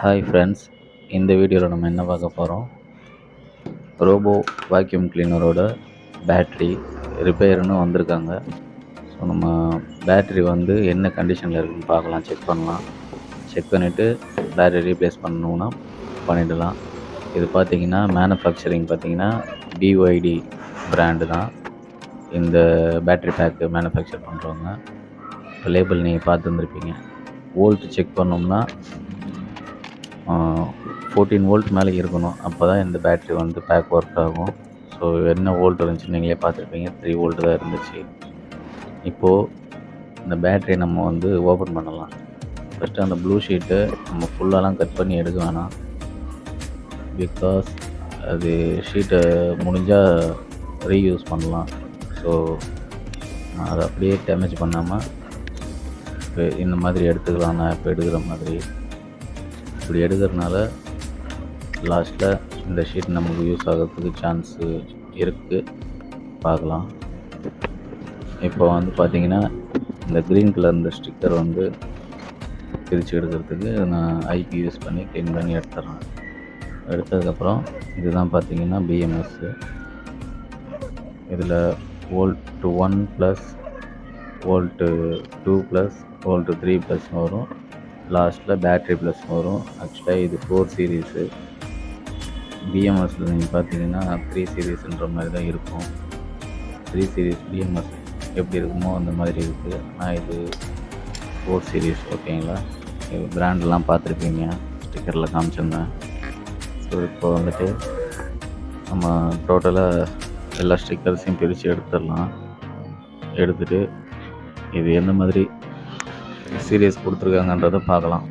Hi friends, இந்த வீடியோவில் நம்ம என்ன பார்க்க போகிறோம், ரோபோ வாக்யூம் கிளீனரோட பேட்ரி ரிப்பேர்னு வந்திருக்காங்க. ஸோ நம்ம பேட்ரி வந்து என்ன கண்டிஷனில் இருக்குதுன்னு பார்க்கலாம், செக் பண்ணலாம். செக் பண்ணிவிட்டு பேட்ரி ரீப்ளேஸ் பண்ணணுன்னா பண்ணிடலாம். இது பார்த்திங்கன்னா மேனுஃபேக்சரிங் பார்த்திங்கன்னா BYD பிராண்டு தான் இந்த பேட்ரி பேக்கு மேனுஃபேக்சர் பண்ணுறவங்க. இப்போ லேபிள் நீங்கள் பார்த்துருந்துருப்பீங்க. வோல்ட் செக் பண்ணோம்னா 14 வோல்ட் மேலே இருக்கணும். அப்போ தான் இந்த பேட்ரி வந்து பேக் ஒர்க் ஆகும். ஸோ என்ன வோல்ட் இருந்துச்சுன்னு நீங்களே பார்த்துருப்பீங்க, 3 வோல்ட் தான் இருந்துச்சு. இப்போது இந்த பேட்ரியை நம்ம வந்து ஓப்பன் பண்ணலாம். ஃபஸ்ட்டு அந்த ப்ளூ ஷீட்டை நம்ம ஃபுல்லாலாம் கட் பண்ணி எடுக்க வேணாம். பிகாஸ் அது ஷீட்டை முடிஞ்சால் ரீயூஸ் பண்ணலாம். ஸோ அதை அப்படியே டேமேஜ் பண்ணாமல் இப்போ இந்த மாதிரி எடுத்துக்கலாம். நான் இப்போ எடுக்கிற மாதிரி இப்படி எடுக்கிறதுனால லாஸ்ட்டில் இந்த ஷீட் நமக்கு யூஸ் ஆகிறதுக்கு சான்ஸு இருக்குது. பார்க்கலாம். இப்போ வந்து பார்த்திங்கன்னா இந்த க்ரீன் கலர் இந்த ஸ்டிக்கர் வந்து பிரித்து எடுக்கிறதுக்கு நான் ஐபி யூஸ் பண்ணி க்ளீன் பண்ணி எடுத்துட்றேன். எடுத்ததுக்கப்புறம் இதுதான் பார்த்திங்கன்னா பிஎம்எஸ்ஸு. இதில் volt 1 plus volt 2 plus volt 3 plus வரும். லாஸ்ட்டில் பேட்ரி ப்ளஸ் வரும். ஆக்சுவலாக இது 4 சீரீஸு. பிஎம்எஸில் நீங்கள் பார்த்தீங்கன்னா 3 சீரீஸ்ன்ற மாதிரி தான் இருக்கும். 3 சீரீஸ் பிஎம்எஸ் எப்படி இருக்குமோ அந்த மாதிரி இருக்குது. ஆனால் இது 4 சீரீஸ். ஓகேங்களா? இது பிராண்டெலாம் பார்த்துருப்பீங்க, ஸ்டிக்கரில் காமிச்சிருந்தேன். ஸோ இப்போ வந்துட்டு நம்ம டோட்டலாக எல்லா ஸ்டிக்கர்ஸையும் பிரித்து எடுத்துடலாம். எடுத்துகிட்டு இது எந்த மாதிரி சீரியஸ் கொடுத்துருக்காங்கன்றதை பார்க்கலாம்.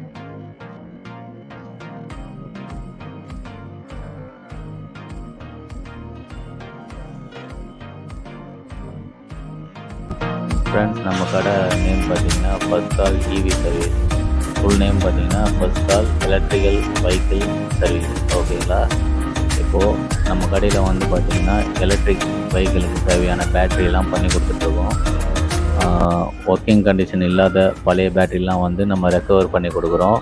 ஃப்ரெண்ட்ஸ், நம்ம கடை நேம் பார்த்திங்கன்னா first call EV service. Full name பார்த்திங்கன்னா first call electrical vehicle service. ஓகேங்களா? இப்போது நம்ம கடையில் வந்து பார்த்திங்கன்னா எலக்ட்ரிக் வெஹிக்கிளுக்கு தேவையான பேட்ரியெல்லாம் பண்ணி கொடுத்துட்ருக்கோம். ஒர்க்கிங் கண்டிஷன் இல்லாத பழைய பேட்ரிலாம் வந்து நம்ம ரெக்கவர் பண்ணி கொடுக்குறோம்.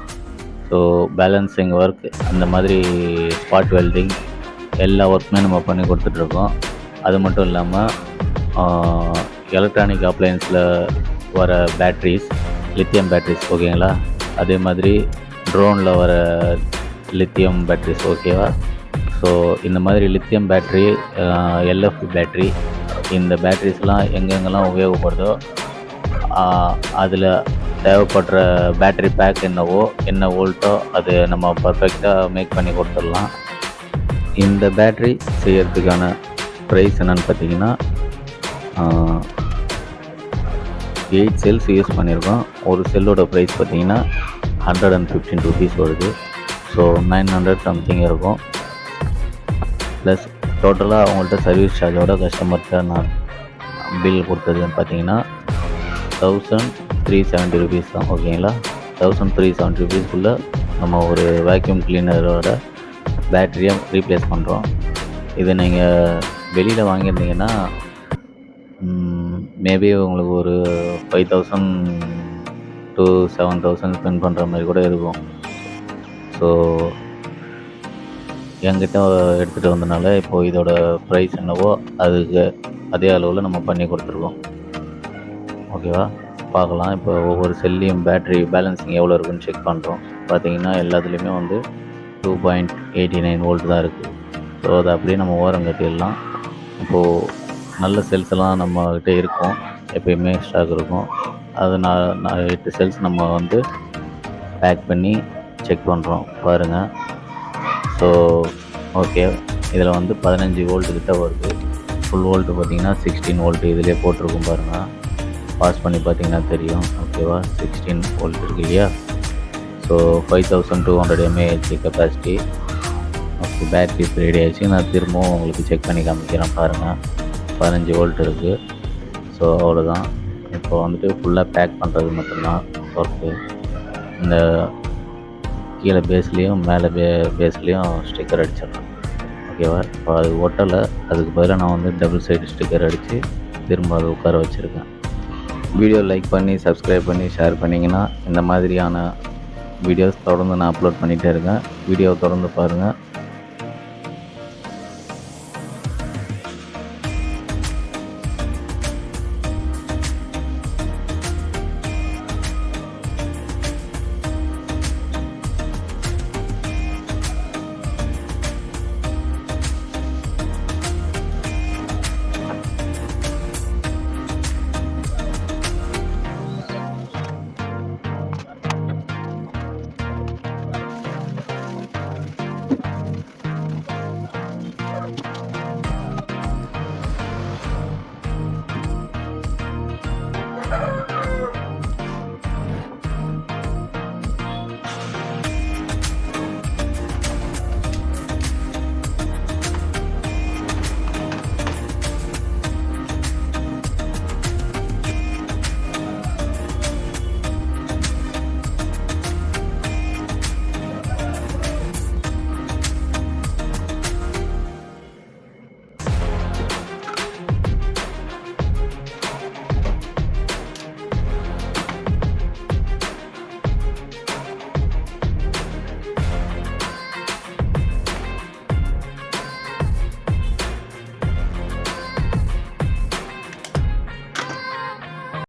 ஸோ பேலன்சிங் ஒர்க், அந்த மாதிரி ஸ்பாட் வெல்டிங் எல்லா ஒர்க்குமே நம்ம பண்ணி கொடுத்துட்ருக்கோம். அது மட்டும் இல்லாமல் எலக்ட்ரானிக் அப்ளையன்ஸில் வர பேட்ரிஸ், லித்தியம் பேட்ரிஸ். ஓகேங்களா? அதே மாதிரி ட்ரோனில் வர லித்தியம் பேட்ரிஸ். ஓகேவா? ஸோ இந்த மாதிரி லித்தியம் பேட்ரி, LFP பேட்ரி, இந்த பேட்ரிஸ்லாம் எங்கெங்கெல்லாம் உபயோகப்படுதோ அதில் தேவைப்படுற பேட்ரி பேக் என்னவோ, என்ன வோல்ட்டோ அது நம்ம பர்ஃபெக்டாக மேக் பண்ணி கொடுத்துடலாம். இந்த பேட்ரி செய்கிறதுக்கான ப்ரைஸ் என்னென்னு பார்த்தீங்கன்னா 8 செல்ஸ் யூஸ் பண்ணியிருக்கோம். ஒரு செல்லோட ப்ரைஸ் பார்த்தீங்கன்னா 115 ருபீஸ் வருது. ஸோ 900 சம்திங் இருக்கும். ப்ளஸ் டோட்டலாக அவங்கள்ட்ட சர்வீஸ் சார்ஜோட கஸ்டமர்கிட்ட நான் பில் கொடுத்ததுன்னு பார்த்தீங்கன்னா 1370 ருபீஸ் தான். ஓகேங்களா? 1370 ருபீஸ்க்குள்ளே நம்ம ஒரு வேக்யூம் கிளீனரோட பேட்டரியை ரீப்ளேஸ் பண்ணுறோம். இதை நீங்கள் வெளியில் வாங்கியிருந்தீங்கன்னா மேபி உங்களுக்கு ஒரு 5000 to 7000 ஸ்பெண்ட் பண்ணுற மாதிரி கூட இருக்கும். ஸோ என்கிட்ட எடுத்துகிட்டு வந்தனால இப்போது இதோட ப்ரைஸ் என்னவோ அதுக்கு அதே அளவில் நம்ம பண்ணி கொடுத்துருக்கோம். ஓகேவா? பார்க்கலாம். இப்போ ஒவ்வொரு செல்லையும் பேட்ரி பேலன்சிங் எவ்வளோ இருக்குன்னு செக் பண்ணுறோம். பார்த்திங்கன்னா எல்லாத்துலேயுமே வந்து 2.89 வோல்ட் தான் இருக்குது. ஸோ அதை அப்படியே நம்ம ஓரம் கட்டிடலாம். இப்போது நல்ல செல்ஸ் எல்லாம் நம்மக்கிட்ட இருக்கும், எப்பயுமே ஸ்டாக் இருக்கும். அது நான் 8 செல்ஸ் நம்ம வந்து பேக் பண்ணி செக் பண்ணுறோம். பாருங்கள். ஸோ ஓகே, இதில் வந்து 15 வோல்ட்டு கிட்ட வருது. ஃபுல் வோல்ட்டு பார்த்திங்கன்னா 16 வோல்ட்டு இதிலே போட்டிருக்கும். பாருங்கள், பாஸ் பண்ணி பார்த்திங்கன்னா தெரியும். ஓகேவா? 16 வோல்ட் இருக்கு இல்லையா? So 5200 mAh capacity. Okay, battery இப்போ ரெடி ஆகிடுச்சு. நான் திரும்பவும் உங்களுக்கு செக் பண்ணி காமிக்கிறேன். பாருங்கள், 15 வோல்ட் இருக்குது. ஸோ அவ்வளோதான். இப்போ வந்துட்டு ஃபுல்லாக பேக் பண்ணுறது மட்டும்தான் ஒர்க்கு. இந்த கீழே பேஸ்லேயும் மேலே பேஸ்லேயும் ஸ்டிக்கர் அடிச்சிடலாம். ஓகேவா? இப்போ அது ஒட்டலை, அதுக்கு பதிலாக நான் வந்து டபுள் சைடு ஸ்டிக்கர் அடித்து திரும்ப அதை உட்கார வச்சுருக்கேன். வீடியோ லைக் பண்ணி சப்ஸ்கிரைப் பண்ணி ஷேர் பண்ணிங்கன்னா இந்த மாதிரியான வீடியோஸ் தொடர்ந்து நான் அப்லோட் பண்ணிகிட்டே இருக்கேன். வீடியோவை தொடர்ந்து பாருங்கள்.